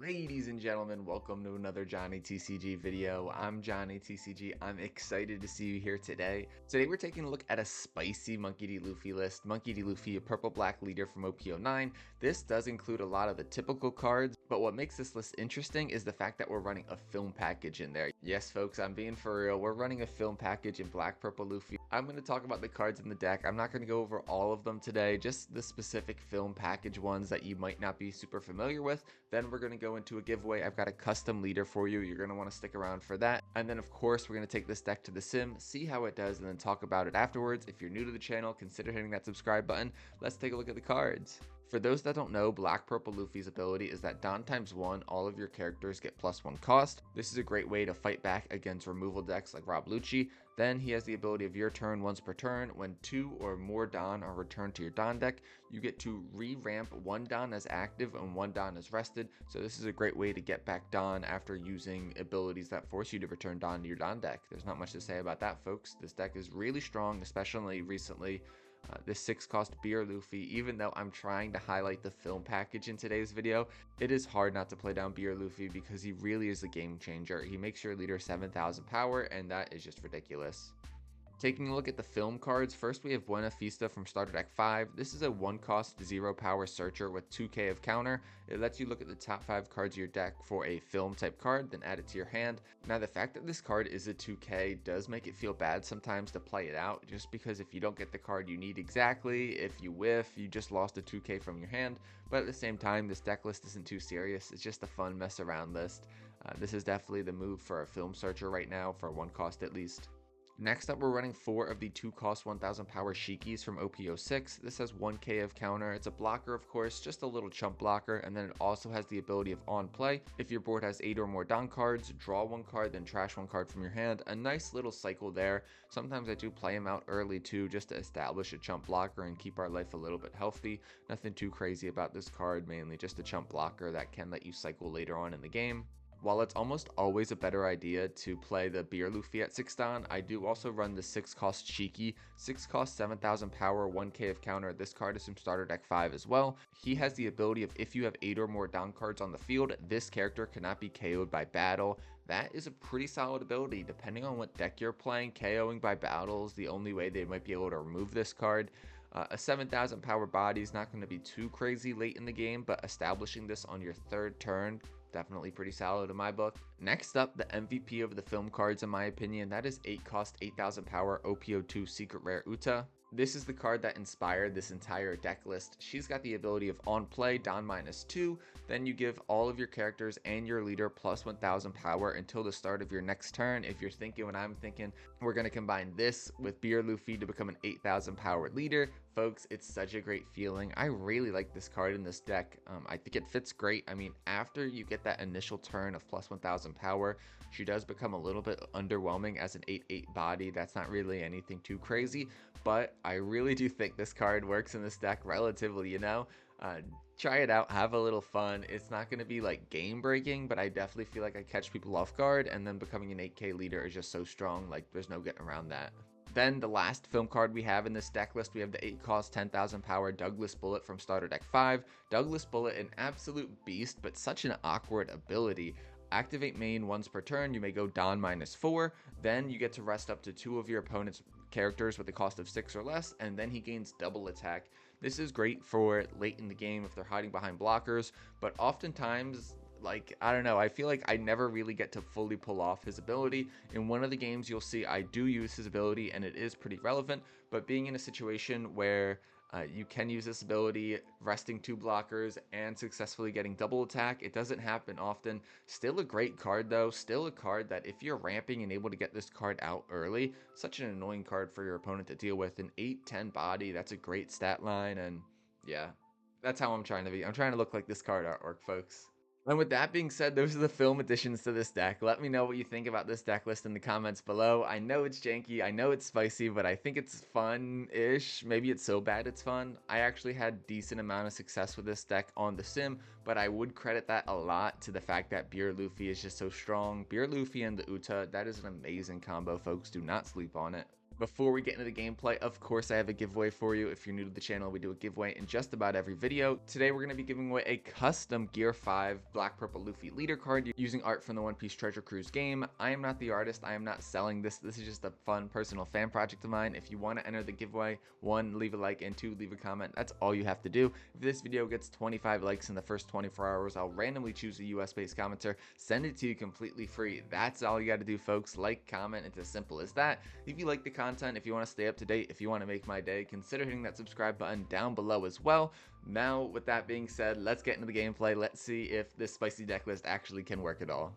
Ladies and gentlemen, welcome to another Johnny TCG video. I'm Johnny TCG. I'm excited to see you here today. Today we're taking a look at a spicy Monkey D. Luffy list. Monkey D. Luffy, a purple-black leader from OP09. This does include a lot of the typical cards, but what makes this list interesting is the fact that we're running a film package in there. Yes, folks, I'm being for real. We're running a film package in Black Purple Luffy. I'm going to talk about the cards in the deck. I'm not going to go over all of them today, just the specific film package ones that you might not be super familiar with. Then we're going to go into a giveaway. I've got a custom leader for you. You're going to want to stick around for that. And then of course, we're going to take this deck to the sim, see how it does, and then talk about it afterwards. If you're new to the channel, consider hitting that subscribe button. Let's take a look at the cards. For those that don't know, Black Purple Luffy's ability is that Don ×1, all of your characters get +1 cost. This is a great way to fight back against removal decks like Rob Lucci. Then he has the ability of your turn once per turn. When 2 or more Don are returned to your Don deck, you get to re-ramp 1 Don as active and 1 Don as rested. So this is a great way to get back Don after using abilities that force you to return Don to your Don deck. There's not much to say about that, folks. This deck is really strong, especially recently. This 6 cost Beer Luffy, even though I'm trying to highlight the film package in today's video, it is hard not to play down Beer Luffy because he really is a game changer. He makes your leader 7,000 power, and that is just ridiculous. Taking a look at the film cards, first we have Buena Vista from Starter Deck 5. This is a 1 cost 0 power searcher with 2k of counter. It lets you look at the top 5 cards of your deck for a film type card, then add it to your hand. Now the fact that this card is a 2k does make it feel bad sometimes to play it out, just because if you don't get the card you need exactly, if you whiff, you just lost a 2k from your hand. But at the same time, this deck list isn't too serious. It's just a fun mess around list. This is definitely the move for a film searcher right now, for 1 cost at least. Next up, we're running 4 of the 2 cost 1000 power Shikis from OP06. This has 1k of counter. It's a blocker, of course, just a little chump blocker, and then it also has the ability of on play. If your board has 8 or more Don cards, draw 1 card, then trash 1 card from your hand. A nice little cycle there. Sometimes I do play him out early too, just to establish a chump blocker and keep our life a little bit healthy. Nothing too crazy about this card, mainly just a chump blocker that can let you cycle later on in the game. While it's almost always a better idea to play the Beer Luffy at 6 Don, I do also run the 6 cost Shiki. 6 cost 7,000 power, 1k of counter. This card is from Starter Deck 5 as well. He has the ability of if you have 8 or more Don cards on the field, this character cannot be KO'd by battle. That is a pretty solid ability. Depending on what deck you're playing, KOing by battle is the only way they might be able to remove this card. A 7,000 power body is not going to be too crazy late in the game, but establishing this on your 3rd turn, definitely pretty solid in my book. Next up, the MVP of the film cards in my opinion, that is 8 cost 8,000 power OP02 Secret Rare Uta. This is the card that inspired this entire deck list. She's got the ability of on play, Don -2, then you give all of your characters and your leader plus 1000 power until the start of your next turn. If you're thinking what I'm thinking, we're going to combine this with Beer Luffy to become an 8,000 power leader. Folks, it's such a great feeling. I really like this card in this deck. I think it fits great. I mean, after you get that initial turn of plus 1000 power, she does become a little bit underwhelming as an 8/8 body. That's not really anything too crazy, but I really do think this card works in this deck relatively, you know? Try it out, have a little fun. It's not going to be like game breaking, but I definitely feel like I catch people off guard, and then becoming an 8k leader is just so strong, like there's no getting around that. Then the last film card we have in this deck list, we have the 8 cost 10,000 power Douglas Bullet from Starter Deck 5. Douglas Bullet, an absolute beast, but such an awkward ability. Activate main once per turn, you may go Don -4, then you get to rest up to 2 of your opponent's characters with a cost of 6 or less, and then he gains double attack. This is great for late in the game if they're hiding behind blockers, but oftentimes, like, I don't know, I feel like I never really get to fully pull off his ability. In one of the games you'll see I do use his ability and it is pretty relevant, but being in a situation where you can use this ability, resting 2 blockers and successfully getting double attack, it doesn't happen often. Still a great card though, still a card that if you're ramping and able to get this card out early, such an annoying card for your opponent to deal with. An 8/10 body, that's a great stat line, and yeah, that's how I'm trying to be. I'm trying to look like this card artwork, folks. And with that being said, those are the film additions to this deck. Let me know what you think about this deck list in the comments below. I know it's janky, I know it's spicy, but I think it's fun-ish. Maybe it's so bad it's fun. I actually had decent amount of success with this deck on the sim, but I would credit that a lot to the fact that Beer Luffy is just so strong. Beer Luffy and the Uta, that is an amazing combo, folks. Do not sleep on it. Before we get into the gameplay, of course, I have a giveaway for you. If you're new to the channel, we do a giveaway in just about every video. Today, we're going to be giving away a custom Gear 5 Black Purple Luffy leader card using art from the One Piece Treasure Cruise game. I am not the artist. I am not selling this. This is just a fun personal fan project of mine. If you want to enter the giveaway, 1, leave a like, and 2, leave a comment. That's all you have to do. If this video gets 25 likes in the first 24 hours, I'll randomly choose a US-based commenter, send it to you completely free. That's all you got to do, folks. Like, comment. It's as simple as that. If you like the content, if you want to stay up to date, if you want to make my day, consider hitting that subscribe button down below as well. Now, with that being said, let's get into the gameplay. Let's see if this spicy deck list actually can work at all.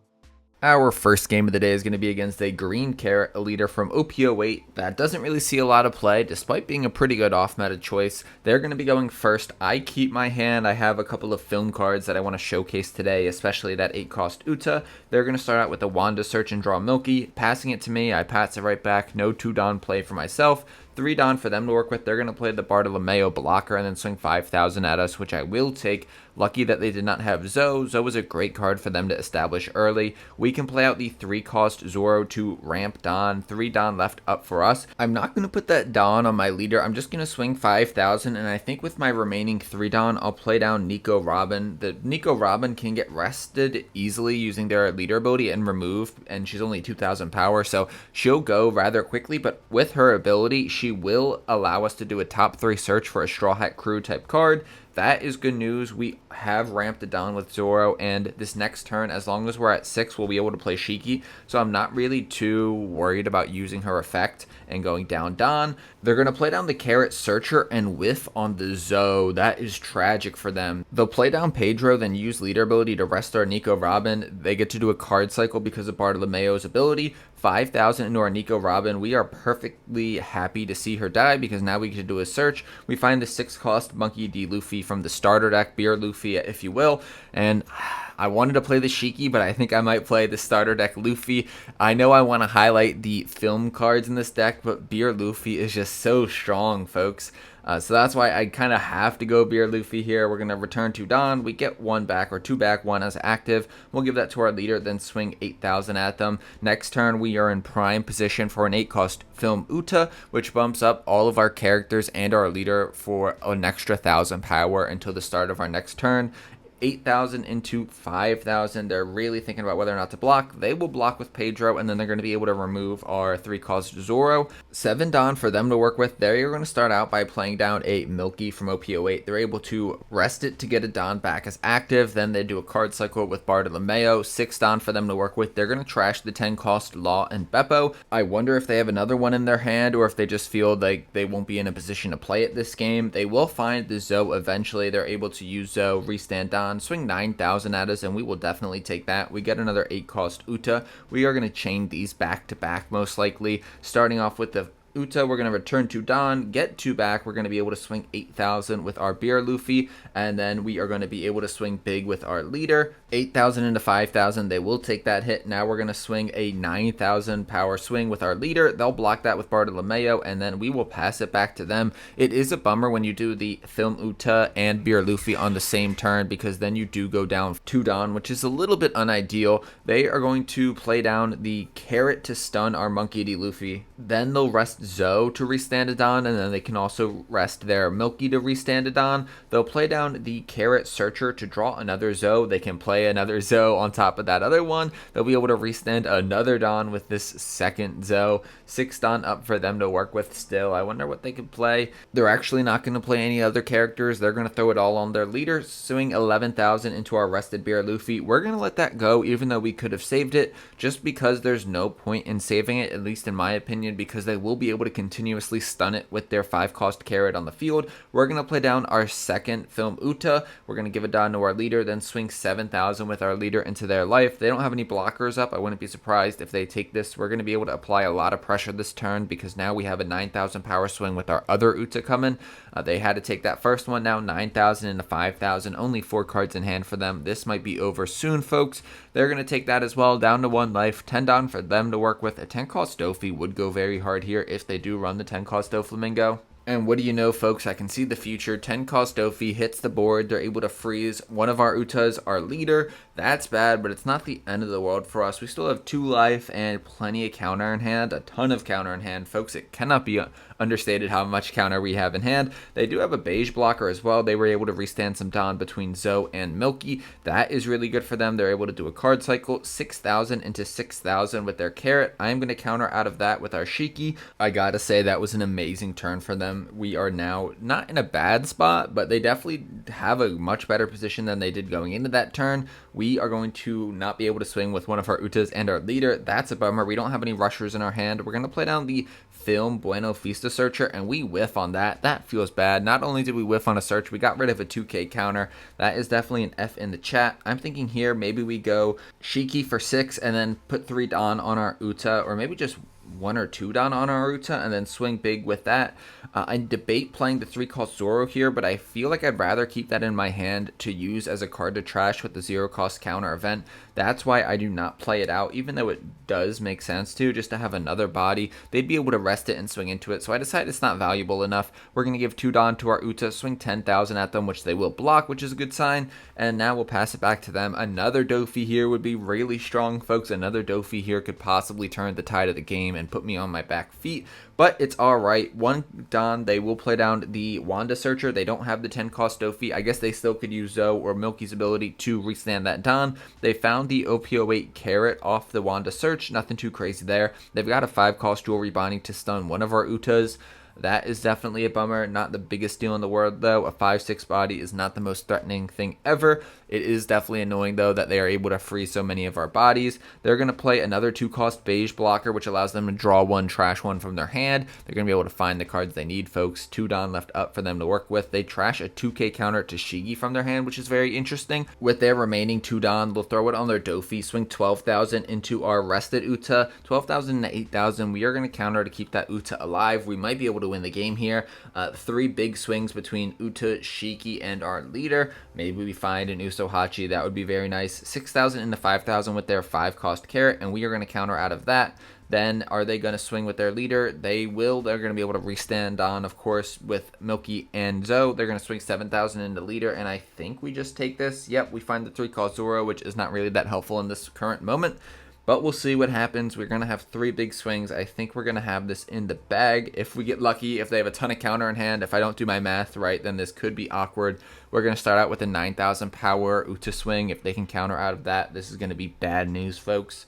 Our first game of the day is going to be against a green carrot, a leader from OP08 that doesn't really see a lot of play despite being a pretty good off-meta choice. They're going to be going first. I keep my hand. I have a couple of film cards that I want to showcase today, especially that 8-cost Uta. They're going to start out with a Wanda Search and draw Milky, passing it to me. I pass it right back. No 2-Don play for myself. 3-Don for them to work with. They're going to play the Bartolomeo blocker and then swing 5,000 at us, which I will take. Lucky that they did not have Zoe. Zoe was a great card for them to establish early. We can play out the 3-cost Zoro to ramp Don. 3-Don left up for us. I'm not going to put that Don on my leader. I'm just going to swing 5,000, and I think with my remaining 3-Don, I'll play down Nico Robin. The Nico Robin can get rested easily using their leader ability and removed, and she's only 2,000 power, so she'll go rather quickly, but with her ability, she will allow us to do a top 3 search for a Straw Hat Crew type card. That is good news. We have ramped it down with Zoro, and this next turn, as long as we're at 6, we'll be able to play Shiki, so I'm not really too worried about using her effect and going down Don. They're going to play down the Carrot Searcher and whiff on the Zoe. That is tragic for them. They'll play down Pedro, then use leader ability to rest our Nico Robin. They get to do a card cycle because of Bartolomeo's ability. 5,000 into our Nico Robin. We are perfectly happy to see her die because now we get to do a search. We find the 6-cost Monkey D. Luffy from the starter deck, Beer Luffy if you will, and I wanted to play the Shiki, but I think I might play the starter deck Luffy. I know I want to highlight the film cards in this deck, but Beer Luffy is just so strong, folks. So that's why I kind of have to go Beer Luffy here. We're going to return to Don. We get 1 back or 2 back, 1 as active. We'll give that to our leader, then swing 8,000 at them. Next turn, we are in prime position for an 8-cost Film Uta, which bumps up all of our characters and our leader for an extra 1,000 power until the start of our next turn. 8,000 into 5,000. They're really thinking about whether or not to block. They will block with Pedro, and then they're going to be able to remove our 3-cost Zoro. 7-Don for them to work with. They're going to start out by playing down a Milky from OP08. They're able to rest it to get a Don back as active. Then they do a card cycle with Bartolomeo. 6-Don for them to work with. They're going to trash the 10-cost Law and Beppo. I wonder if they have another one in their hand or if they just feel like they won't be in a position to play it this game. They will find the Zoe eventually. They're able to use Zoe, restand Don, swing 9,000 at us, and we will definitely take that. We get another 8-cost Uta. We are going to chain these back to back most likely, starting off with the Uta. We're going to return to Don, get 2 back. We're going to be able to swing 8,000 with our Beer Luffy, and then we are going to be able to swing big with our leader. 8,000 into 5,000. They will take that hit. Now we're going to swing a 9,000 power swing with our leader. They'll block that with Bartolomeo, and then we will pass it back to them. It is a bummer when you do the Film Uta and Beer Luffy on the same turn because then you do go down 2 Don, which is a little bit unideal. They are going to play down the Carrot to stun our Monkey D. Luffy. Then they'll rest Zoe to restand a Don, and then they can also rest their Milky to restand a Don. They'll play down the Carrot Searcher to draw another Zoe. They can play another Zoe on top of that other one. They'll be able to restand another Don with this second Zoe. 6-Don up for them to work with still. I wonder what they could play. They're actually not going to play any other characters. They're going to throw it all on their leader, swing 11,000 into our rested Beer Luffy. We're going to let that go even though we could have saved it just because there's no point in saving it, at least in my opinion, because they will be able to continuously stun it with their 5-cost Carrot on the field. We're going to play down our second Film Uta. We're going to give it down to our leader, then swing 7,000 with our leader into their life. They don't have any blockers up. I wouldn't be surprised if they take this. We're going to be able to apply a lot of pressure this turn because now we have a 9,000 power swing with our other Uta coming. They had to take that first one. Now 9,000 into 5,000. Only 4 cards in hand for them. This might be over soon, folks. They're going to take that as well, down to 1 life. 10 down for them to work with. A 10-cost Dofi would go very hard here if they do run the 10-cost Doflamingo. And what do you know, folks? I can see the future. 10 cost Dofi hits the board. They're able to freeze one of our Utas, our leader. That's bad, but it's not the end of the world for us. We still have 2 life and plenty of counter in hand, a ton of counter in hand. Folks, it cannot be understated how much counter we have in hand. They do have a beige blocker as well. They were able to restand some Dawn between Zoe and Milky. That is really good for them. They're able to do a card cycle, 6,000 into 6,000 with their carrot. I'm going to counter out of that with our Shiki. I gotta say, that was an amazing turn for them. We are now not in a bad spot, but they definitely have a much better position than they did going into that turn. We are going to not be able to swing with one of our Utas and our leader. That's a bummer. We don't have any rushers in our hand. We're going to play down the Film Bueno Vista Searcher, and we whiff on that. That feels bad. Not only did we whiff on a search, we got rid of a 2k counter. That is definitely an F in the chat. I'm thinking here maybe we go Shiki for 6 and then put 3 Dawn on our Uta, or maybe just 1 or 2 Dawn on our Uta and then swing big with that. I debate playing the 3 cost Zoro here, but I feel like I'd rather keep that in my hand to use as a card to trash with the 0 cost counter event. That's why I do not play it out, even though it does make sense to, just to have another body. They'd be able to rest it and swing into it, so I decided it's not valuable enough. We're going to give 2 Dawn to our Uta, swing 10,000 at them, which they will block, which is a good sign, and now we'll pass it back to them. Another Dofi here would be really strong, folks. Another Dofi here could possibly turn the tide of the game and put me on my back feet, but it's alright. 1 Dawn, they will play down the Wanda Searcher. They don't have the 10 cost Dofi. I guess they still could use Zoe or Milky's ability to restand that Dawn. They found the OP08 carrot off the Wanda Search. Nothing too crazy there. They've got a 5 cost Jewelry Binding to stun one of our Utas. That is definitely a bummer. Not the biggest deal in the world, though. A 5/6 body is not the most threatening thing ever. It is definitely annoying, though, that they are able to freeze so many of our bodies. They're going to play another 2-cost beige blocker, which allows them to draw 1, trash 1 from their hand. They're going to be able to find the cards they need, folks. 2 Dawn left up for them to work with. They trash a 2k counter to Shigi from their hand, which is very interesting. With their remaining 2 Dawn, they'll throw it on their Dofi, swing 12,000 into our rested Uta. 12,000 to 8,000. We are going to counter to keep that Uta alive. We might be able to win the game here. 3 big swings between Uta, Shiki, and our leader. Maybe we find an Usohachi. That would be very nice. 6,000 into 5,000 with their 5 cost carrot, and we are going to counter out of that. Then are they going to swing with their leader? They will. They're going to be able to restand on, of course, with Milky and Zoe. They're going to swing 7,000 into leader, and I think we just take this. Yep, we find the 3 cost Zoro, which is not really that helpful in this current moment. But we'll see what happens. We're going to have 3 big swings. I think we're going to have this in the bag. If we get lucky, if they have a ton of counter in hand, if I don't do my math right, then this could be awkward. We're going to start out with a 9,000 power Uta swing. If they can counter out of that, this is going to be bad news, folks.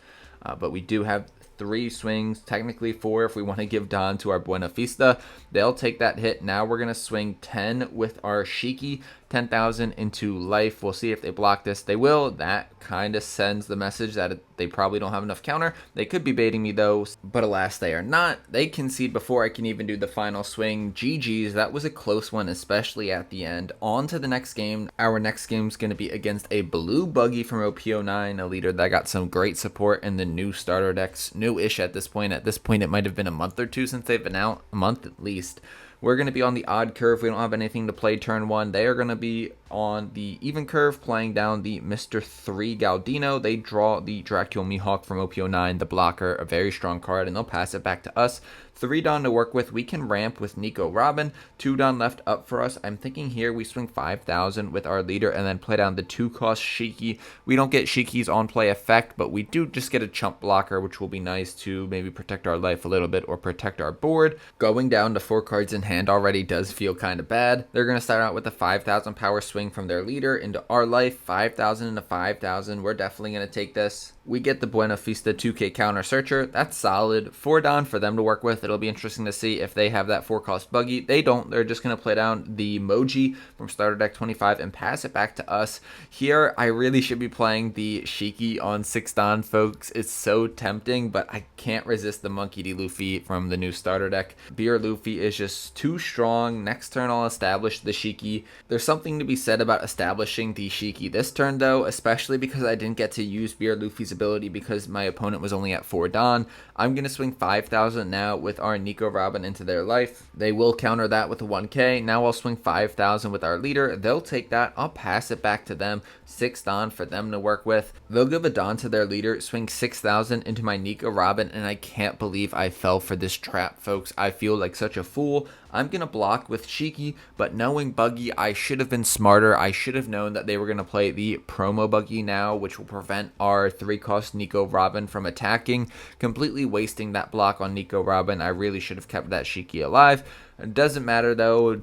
But we do have 3 swings, technically 4 if we want to give Dawn to our Buena Vista. They'll take that hit. Now we're going to swing 10 with our Shiki, 10,000 into life. We'll see if they block this. They will. That kind of sends the message that they probably don't have enough counter. They could be baiting me though, but alas, they are not. They concede before I can even do the final swing. GG's. That was a close one, especially at the end. On to the next game. Our next game is going to be against a blue buggy from OP09, a leader that got some great support in the new starter decks. New-ish at this point. At this point, it might have been a month or 2 since they've been out. A month at least. We're going to be on the odd curve. We don't have anything to play turn 1. They are going to be on the even curve, playing down the Mr. 3 Galdino. They draw the Dracula Mihawk from OP09, the blocker, a very strong card, and they'll pass it back to us. 3 Dawn to work with. We can ramp with Nico Robin. 2 Dawn left up for us. I'm thinking here we swing 5,000 with our leader and then play down the 2-cost Shiki. We don't get Shiki's on-play effect, but we do just get a chump blocker, which will be nice to maybe protect our life a little bit or protect our board. Going down to 4 cards in hand already does feel kind of bad. They're going to start out with a 5,000 power swing from their leader into our life. 5,000 into 5,000. We're definitely going to take this. We get the Buena Vista 2k counter searcher. That's solid. 4 Dawn for them to work with. It'll be interesting to see if they have that 4-cost buggy. They don't. They're just going to play down the Moji from starter deck 25 and pass it back to us. Here, I really should be playing the Shiki on 6 Dawn, folks. It's so tempting, but I can't resist the Monkey D. Luffy from the new starter deck. Beer Luffy is just too strong. Next turn, I'll establish the Shiki. There's something to be said about establishing the Shiki this turn though, especially because I didn't get to use Beard Luffy's ability because my opponent was only at 4 Don. I'm going to swing 5,000 now with our Nico Robin into their life. They will counter that with a 1k. Now I'll swing 5,000 with our leader. They'll take that. I'll pass it back to them. 6 Don for them to work with. They'll give a Don to their leader, swing 6,000 into my Nico Robin, and I can't believe I fell for this trap, folks. I feel like such a fool. I'm going to block with Shiki, but knowing Buggy, I should have been smarter. I should have known that they were going to play the promo Buggy now, which will prevent our 3-cost Nico Robin from attacking, completely wasting that block on Nico Robin. I really should have kept that Shiki alive. It doesn't matter though,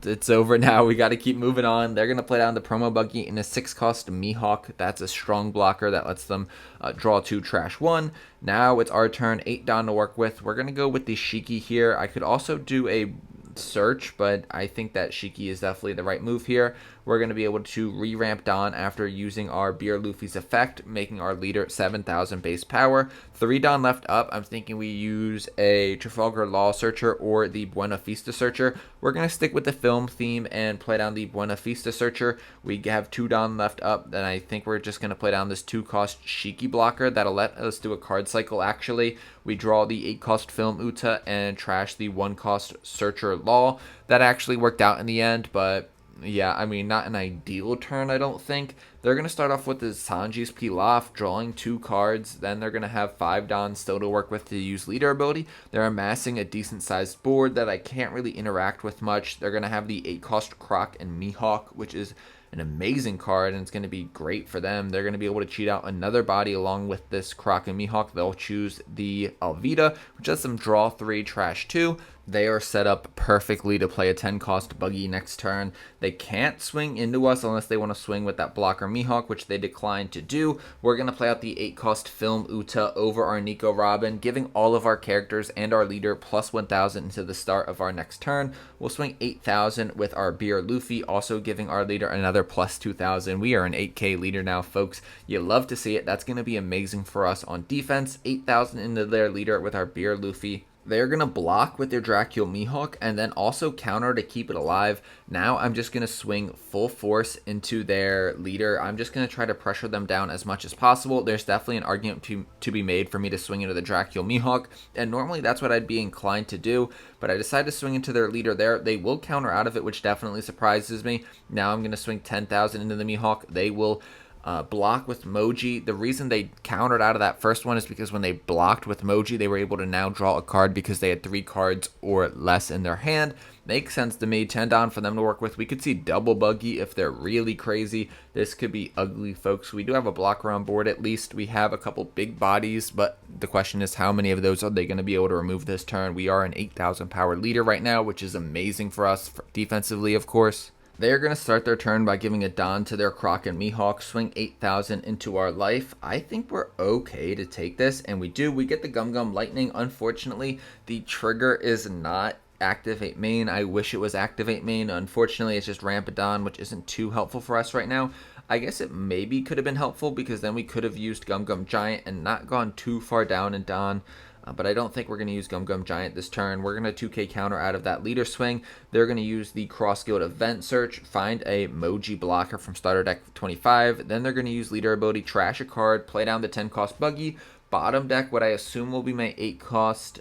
it's over now. We got to keep moving on. They're going to play down the promo Buggy in a 6-cost Mihawk. That's a strong blocker that lets them draw 2, trash 1. Now it's our turn, 8 Don to work with. We're going to go with the Shiki here. I could also do a search, but I think that Shiki is definitely the right move here. We're going to be able to re-ramp Don after using our Beer Luffy's effect, making our leader 7,000 base power. 3 Don left up. I'm thinking we use a Trafalgar Law Searcher or the Buena Vista Searcher. We're going to stick with the film theme and play down the Buena Vista Searcher. We have 2 Don left up, then I think we're just going to play down this 2-cost Shiki blocker. That'll let us do a card cycle, actually. We draw the 8-cost Film Uta and trash the 1-cost Searcher Law. That actually worked out in the end, but yeah, I mean, not an ideal turn, I don't think. They're going to start off with the Sanji's Pilaf, drawing 2 cards. Then they're going to have 5 Dons still to work with to use leader ability. They're amassing a decent-sized board that I can't really interact with much. They're going to have the 8-cost Croc and Mihawk, which is an amazing card, and it's going to be great for them. They're going to be able to cheat out another body along with this Croc and Mihawk. They'll choose the Alvida, which has them draw 3, trash 2. They are set up perfectly to play a 10-cost Buggy next turn. They can't swing into us unless they want to swing with that blocker Mihawk, which they decline to do. We're going to play out the 8-cost Film Uta over our Nico Robin, giving all of our characters and our leader plus 1,000 into the start of our next turn. We'll swing 8,000 with our Beer Luffy, also giving our leader another plus 2,000. We are an 8k leader now, folks. You love to see it. That's going to be amazing for us on defense. 8,000 into their leader with our Beer Luffy. They're going to block with their Dracula Mihawk and then also counter to keep it alive. Now I'm just going to swing full force into their leader. I'm just going to try to pressure them down as much as possible. There's definitely an argument to be made for me to swing into the Dracula Mihawk, and normally that's what I'd be inclined to do, but I decided to swing into their leader there. They will counter out of it, which definitely surprises me. Now I'm going to swing 10,000 into the Mihawk. They will block with Moji. The reason they countered out of that first one is because when they blocked with Moji, they were able to now draw a card because they had 3 cards or less in their hand. Makes sense to me. 10 down for them to work with. We could see double Buggy if they're really crazy. This could be ugly, folks. We do have a blocker on board at least. We have a couple big bodies, but the question is how many of those are they going to be able to remove this turn? We are an 8,000 power leader right now, which is amazing for us defensively, of course. They're going to start their turn by giving a Don to their Croc and Mihawk, swing 8,000 into our life. I think we're okay to take this, and we do. We get the Gum Gum Lightning. Unfortunately, the trigger is not Activate Main. I wish it was Activate Main. Unfortunately, it's just Rampadon, which isn't too helpful for us right now. I guess it maybe could have been helpful because then we could have used Gum Gum Giant and not gone too far down in Don. But I don't think we're going to use Gum Gum Giant this turn. We're going to 2k counter out of that leader swing. They're going to use the Cross Guild Event Search, find a Moji blocker from starter deck 25. Then they're going to use leader ability, trash a card, play down the 10-cost Buggy. Bottom deck what I assume will be my 8-cost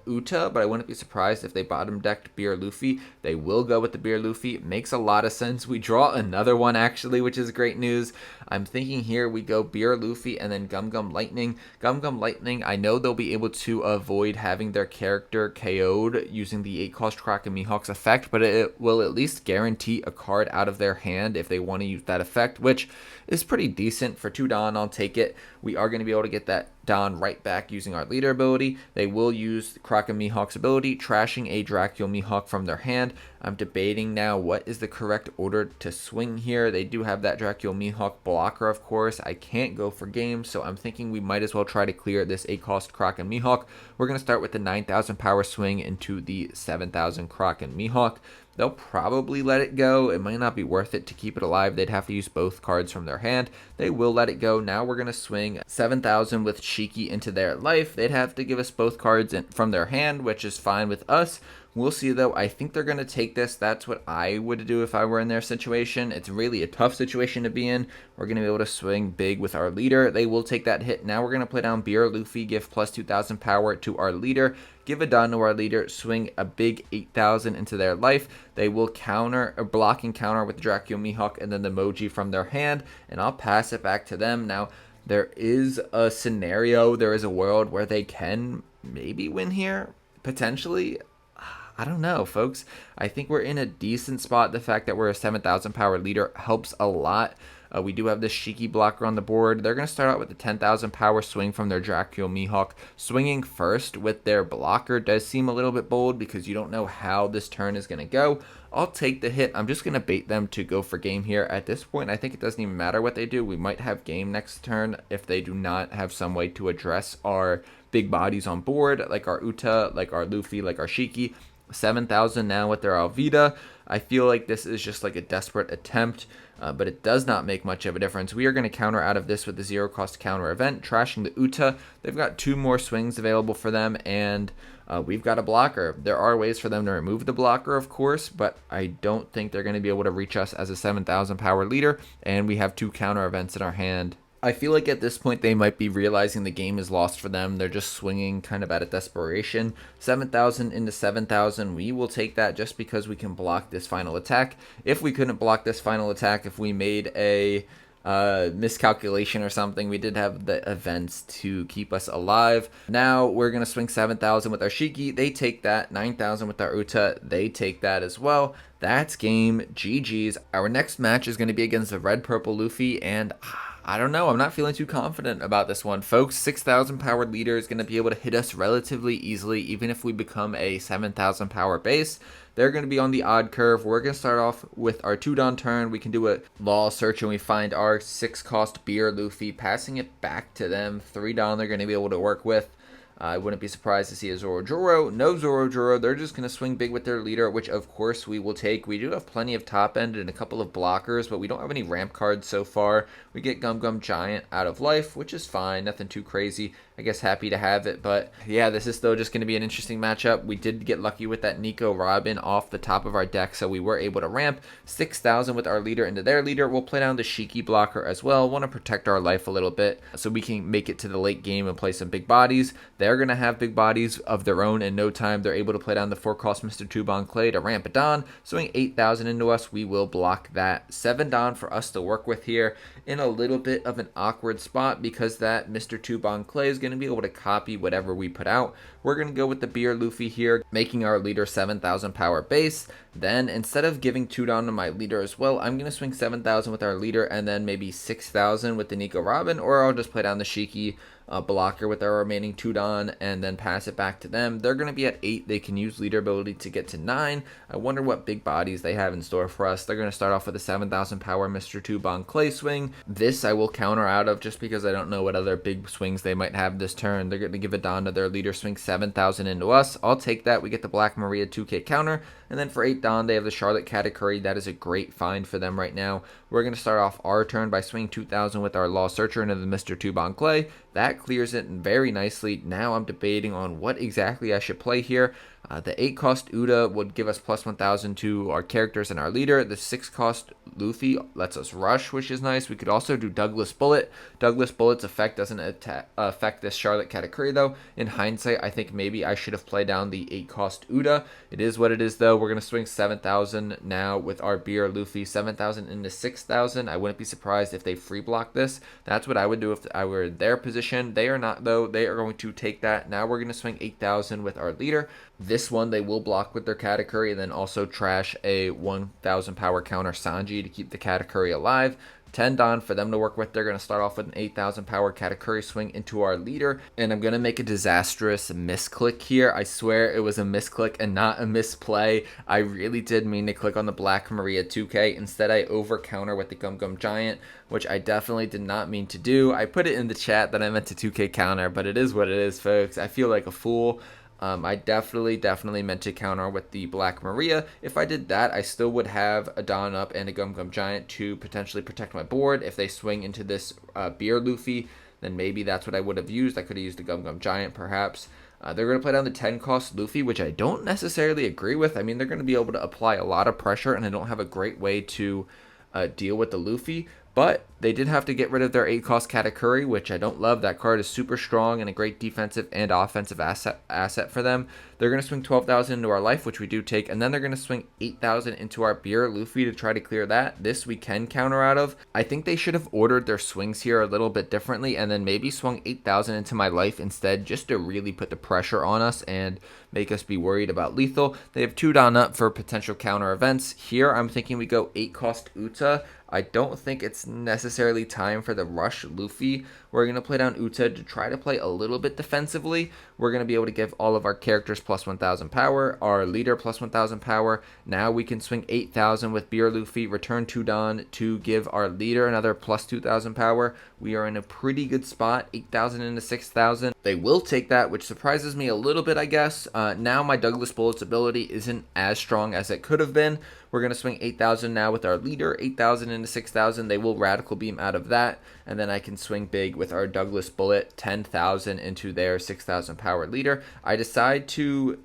Uta, but I wouldn't be surprised if they bottom decked Beer Luffy. They will go with the Beer Luffy. It makes a lot of sense. We draw another one actually, which is great news. I'm thinking here we go Beer Luffy and then Gum Gum Lightning. Gum Gum Lightning, I know they'll be able to avoid having their character KO'd using the 8-cost Croc and Mihawk's effect, but it will at least guarantee a card out of their hand if they want to use that effect, which is pretty decent. For 2 Don, I'll take it. We are going to be able to get that Don right back using our leader ability. They will use Croc and Mihawk's ability, trashing a Dracula Mihawk from their hand. I'm debating now what is the correct order to swing here. They do have that Dracula Mihawk blocker, of course. I can't go for game, so I'm thinking we might as well try to clear this 8-cost Croc and Mihawk. We're going to start with the 9,000 power swing into the 7,000 Croc and Mihawk. They'll probably let it go. It might not be worth it to keep it alive. They'd have to use both cards from their hand. They will let it go. Now we're going to swing 7,000 with Shiki into their life. They'd have to give us both cards from their hand, which is fine with us. We'll see, though. I think they're going to take this. That's what I would do if I were in their situation. It's really a tough situation to be in. We're going to be able to swing big with our leader. They will take that hit. Now we're going to play down Beer Luffy, give plus 2,000 power to our leader, give a Don to our leader, swing a big 8,000 into their life. They will counter, or block and counter with Dracula Mihawk and then the Moji from their hand, and I'll pass it back to them. Now, there is a scenario, there is a world where they can maybe win here, potentially. I don't know, folks. I think we're in a decent spot. The fact that we're a 7,000 power leader helps a lot. We do have this Shiki blocker on the board. They're going to start out with the 10,000 power swing from their Dracula Mihawk. Swinging first with their blocker does seem a little bit bold because you don't know how this turn is going to go. I'll take the hit. I'm just going to bait them to go for game here. At this point, I think it doesn't even matter what they do. We might have game next turn if they do not have some way to address our big bodies on board, like our Uta, like our Luffy, like our Shiki. 7,000 now with their Alvida. I feel like this is just like a desperate attempt, but it does not make much of a difference. We are going to counter out of this with the zero cost counter event, trashing the Uta. They've got 2 more swings available for them, and we've got a blocker. There are ways for them to remove the blocker, of course, but I don't think they're going to be able to reach us as a 7,000 power leader, and we have 2 counter events in our hand. I feel like at this point they might be realizing the game is lost for them. They're just swinging kind of out of desperation. 7,000 into 7,000. We will take that just because we can block this final attack. If we couldn't block this final attack, if we made a miscalculation or something, we did have the events to keep us alive. Now we're going to swing 7,000 with our Shiki. They take that. 9,000 with our Uta. They take that as well. That's game. GG's. Our next match is going to be against the red-purple Luffy, and I don't know. I'm not feeling too confident about this one, folks. 6,000 power leader is going to be able to hit us relatively easily, even if we become a 7,000 power base. They're going to be on the odd curve. We're going to start off with our 2-Don turn. We can do a law search, and we find our 6-cost Beer Luffy, passing it back to them. 3-Don they're going to be able to work with. I wouldn't be surprised to see a Zoro-Joro. No Zoro-Joro. They're just going to swing big with their leader, which of course we will take. We do have plenty of top end and a couple of blockers, but we don't have any ramp cards so far. We get Gum Gum Giant out of life, which is fine. Nothing too crazy. I guess happy to have it, but yeah, this is still just going to be an interesting matchup. We did get lucky with that Nico Robin off the top of our deck, so we were able to ramp 6,000 with our leader into their leader. We'll play down the Shiki blocker as well. Want to protect our life a little bit so we can make it to the late game and play some big bodies. They're going to have big bodies of their own in no time. They're able to play down the 4-cost Mr. Tuban Clay to ramp it down, swing 8,000 into us. We will block that. 7 Don for us to work with here in a little bit of an awkward spot because that Mr. Tuban Clay is going to be able to copy whatever we put out. We're going to go with the Beer Luffy here, making our leader 7,000 power base. Then instead of giving 2-Don to my leader as well, I'm going to swing 7,000 with our leader and then maybe 6,000 with the Nico Robin, or I'll just play down the Shiki blocker with our remaining 2-Don and then pass it back to them. They're going to be at 8. They can use leader ability to get to 9. I wonder what big bodies they have in store for us. They're going to start off with a 7,000 power Mr. Tuban Clay swing. This I will counter out of just because I don't know what other big swings they might have this turn. They're going to give a Don to their leader, swing 7,000 into us. I'll take that. We get the Black Maria 2K counter. And then for 8 Don, they have the Charlotte Katakuri. That is a great find for them right now. We're going to start off our turn by swinging 2,000 with our Law Searcher into the Mr. Tuban Clay. That clears it very nicely. Now I'm debating on what exactly I should play here. The 8-cost Uda would give us plus 1,000 to our characters and our leader. The 6-cost Luffy lets us rush, which is nice. We could also do Douglas Bullet. Douglas Bullet's effect doesn't affect this Charlotte Katakuri, though. In hindsight, I think maybe I should have played down the 8-cost Uda. It is what it is, though. We're going to swing 7,000 now with our Beer Luffy. 7,000 into 6,000. I wouldn't be surprised if they free block this. That's what I would do if I were in their position. They are not, though. They are going to take that. Now we're going to swing 8,000 with our leader. This one they will block with their Katakuri and then also trash a 1,000 power counter Sanji to keep the Katakuri alive. 10 Don for them to work with. They're going to start off with an 8,000 power Katakuri swing into our leader. And I'm going to make a disastrous misclick here. I swear it was a misclick and not a misplay. I really did mean to click on the Black Maria 2K. Instead, I over counter with the Gum Gum Giant, which I definitely did not mean to do. I put it in the chat that I meant to 2K counter, but it is what it is, folks. I feel like a fool. I definitely meant to counter with the Black Maria. If I did that, I still would have a Don Up and a Gum Gum Giant to potentially protect my board. If they swing into this Beer Luffy, then maybe that's what I would have used. I could have used a Gum Gum Giant, perhaps. They're going to play down the 10 cost Luffy, which I don't necessarily agree with. I mean, they're going to be able to apply a lot of pressure, and I don't have a great way to deal with the Luffy. But they did have to get rid of their 8 cost Katakuri, which I don't love. That card is super strong and a great defensive and offensive asset for them. They're going to swing 12,000 into our life, which we do take, and then they're going to swing 8,000 into our beer Luffy to try to clear that. This we can counter out of. I think they should have ordered their swings here a little bit differently, and then maybe swung 8,000 into my life instead, just to really put the pressure on us and make us be worried about lethal. They have 2 down up for potential counter events. Here, I'm thinking we go 8 cost Uta. I don't think it's necessarily time for the rush Luffy. We're going to play down Uta to try to play a little bit defensively. We're going to be able to give all of our characters plus 1,000 power, our leader plus 1,000 power. Now we can swing 8,000 with Beer Luffy, return 2 Don to give our leader another plus 2,000 power. We are in a pretty good spot, 8,000 into 6,000. They will take that, which surprises me a little bit, I guess. Now my Douglas Bullet's ability isn't as strong as it could have been. We're going to swing 8,000 now with our leader, 8,000 into 6,000. They will radical beam out of that, and then I can swing big with our Douglas Bullet, 10,000 into their 6,000 power leader. I decide to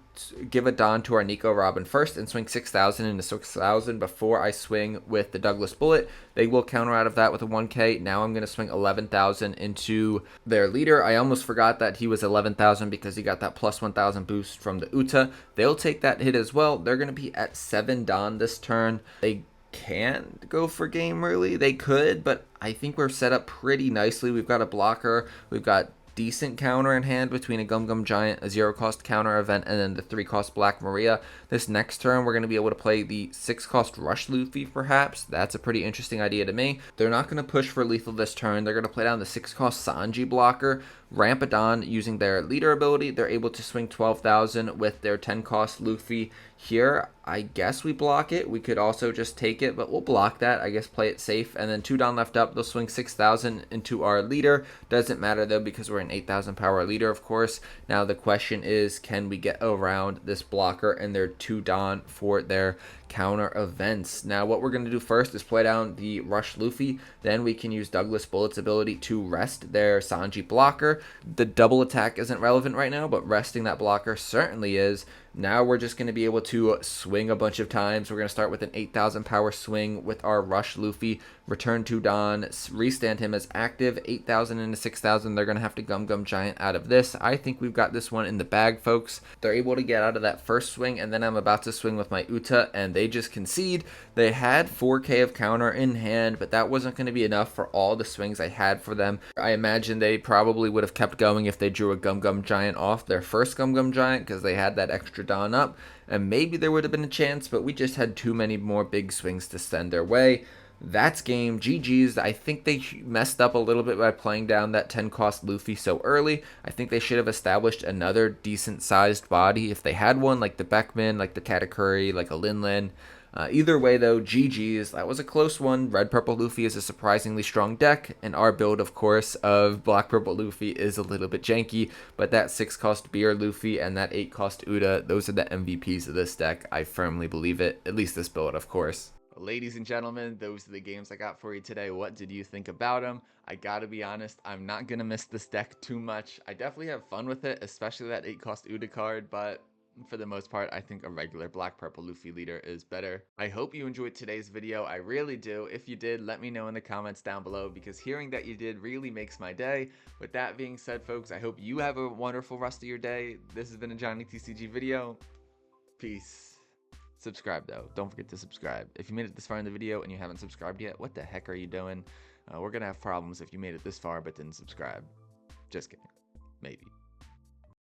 give a Don to our Nico Robin first and swing 6,000 into 6,000 before I swing with the Douglas Bullet. They will counter out of that with a 1k. Now I'm going to swing 11,000 into their leader. I almost forgot that he was 11,000 because he got that plus 1,000 boost from the Uta. They'll take that hit as well. They're going to be at 7 Don this turn. They can go for game early. They could, but I think we're set up pretty nicely. We've got a blocker. We've got decent counter in hand between a Gum Gum Giant, a 0 cost counter event, and then the 3 cost Black Maria. This next turn, we're going to be able to play the 6 cost Rush Luffy, perhaps. That's a pretty interesting idea to me. They're not going to push for lethal this turn. They're going to play down the 6 cost Sanji blocker, ramp it on using their leader ability. They're able to swing 12,000 with their 10 cost Luffy. Here, I guess we block it. We could also just take it, but we'll block that. I guess play it safe. And then 2 down left up, they'll swing 6,000 into our leader. Doesn't matter though because we're an 8,000 power leader, of course. Now the question is, can we get around this blocker and their 2 down for their counter events? Now what we're going to do first is play down the Rush Luffy. Then we can use Douglas Bullet's ability to rest their Sanji blocker. The double attack isn't relevant right now, but resting that blocker certainly is. Now we're just going to be able to swing a bunch of times. We're going to start with an 8,000 power swing with our Rush Luffy, return 2 Don, restand him as active, 8,000 into 6,000. They're going to have to Gum Gum Giant out of this. I think we've got this one in the bag, folks. They're able to get out of that first swing, and then I'm about to swing with my Uta, and they just concede. They had 4k of counter in hand, but that wasn't going to be enough for all the swings I had for them. I imagine they probably would have kept going if they drew a Gum Gum Giant off their first Gum Gum Giant because they had that extra Don up, and maybe there would have been a chance, but we just had too many more big swings to send their way. That's game. GG's. I think they messed up a little bit by playing down that 10 cost Luffy so early. I think they should have established another decent sized body if they had one, like the Beckman, like the Katakuri, like a Linlin. Either way though, GG's. That was a close one. Red Purple Luffy is a surprisingly strong deck, and our build, of course, of Black Purple Luffy is a little bit janky, but that 6 cost Beer Luffy and that 8 cost Uta, those are the MVPs of this deck. I firmly believe it. At least this build, of course. Ladies and gentlemen, those are the games I got for you today. What did you think about them? I gotta be honest, I'm not gonna miss this deck too much. I definitely have fun with it, especially that 8 cost Uta card, but for the most part, I think a regular Black Purple Luffy leader is better. I hope you enjoyed today's video. I really do. If you did, let me know in the comments down below, because hearing that you did really makes my day. With that being said, folks, I hope you have a wonderful rest of your day. This has been a Johnny TCG video. Peace. Subscribe though. Don't forget to subscribe. If you made it this far in the video and you haven't subscribed yet, what the heck are you doing? We're gonna have problems if you made it this far but didn't subscribe. Just kidding. Maybe.